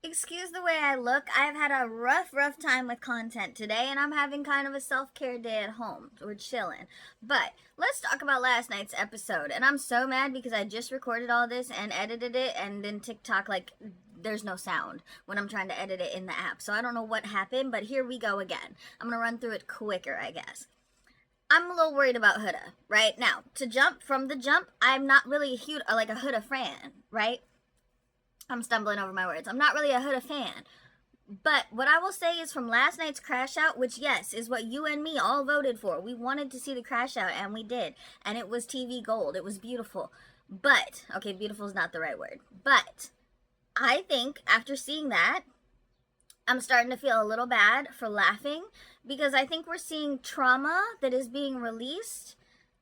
Excuse the way I look. I've had a rough time with content today, and I'm having kind of a self care day at home. We're chilling. But let's talk about last night's episode. And I'm so mad because I just recorded all this and edited it, and then TikTok, like, there's no sound when I'm trying to edit it in the app. So I don't know what happened, but here we go again. I'm gonna run through it quicker, I guess. I'm a little worried about Huda, right? Now, to jump from the jump, I'm not really like a Huda fan, right? I'm stumbling over my words. I'm not really a Huda fan. But what I will say is from last night's crash out, which, yes, is what you and me all voted for. We wanted to see the crash out, and we did. And it was TV gold. It was beautiful. But, okay, beautiful is not the right word. But I think after seeing that, I'm starting to feel a little bad for laughing because I think we're seeing trauma that is being released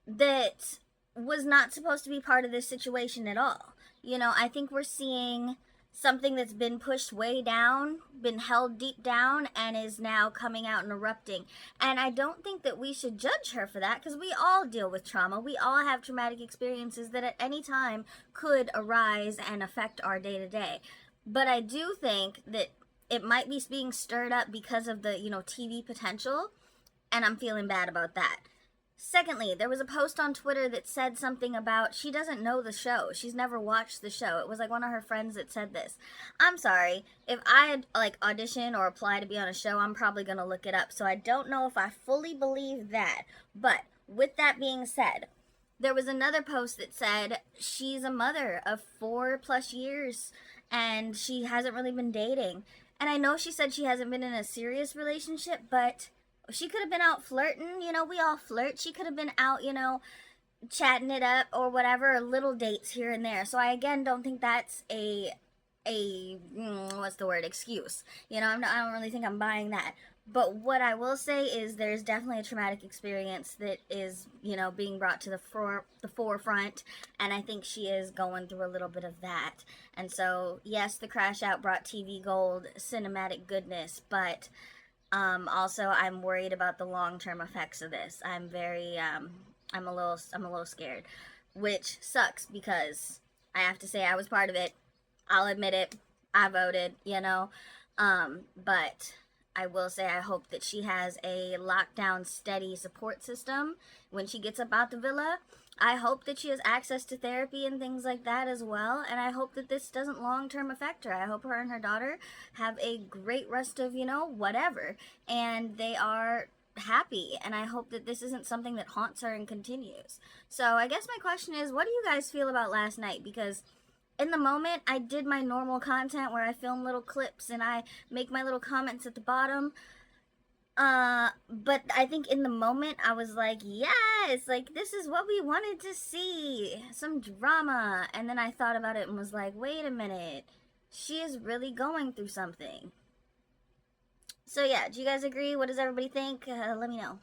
that was not supposed to be part of this situation at all. You know, I think we're seeing something that's been pushed way down, been held deep down, and is now coming out and erupting. And I don't think that we should judge her for that because we all deal with trauma. We all have traumatic experiences that at any time could arise and affect our day to day. But I do think that it might be being stirred up because of the, TV potential, and I'm feeling bad about that. Secondly, there was a post on Twitter that said something about she doesn't know the show. She's never watched the show. It was like one of her friends that said this. I'm sorry. If I had audition or apply to be on a show, I'm probably going to look it up. So I don't know if I fully believe that. But with that being said, there was another post that said she's a mother of 4+ years and she hasn't really been dating. And I know she said she hasn't been in a serious relationship, but she could have been out flirting. We all flirt. She could have been out, chatting it up or whatever, little dates here and there. So I again don't think that's a what's the word, excuse. I don't really think I'm buying that. But what I will say is there's definitely a traumatic experience that is, being brought to the forefront, and I think she is going through a little bit of that. And so, yes, the crash out brought TV gold, cinematic goodness, but also I'm worried about the long-term effects of this. I'm a little scared, which sucks because I have to say I was part of it. I'll admit it. I voted, but I will say I hope that she has a lockdown steady support system when she gets up out the villa. I hope that she has access to therapy and things like that as well, and I hope that this doesn't long-term affect her. I hope her and her daughter have a great rest of, whatever, and they are happy, and I hope that this isn't something that haunts her and continues. So I guess my question is, what do you guys feel about last night? Because in the moment, I did my normal content where I film little clips and I make my little comments at the bottom. But I think in the moment, I was like, yes, this is what we wanted to see. Some drama. And then I thought about it and was like, wait a minute. She is really going through something. So yeah, do you guys agree? What does everybody think? Let me know.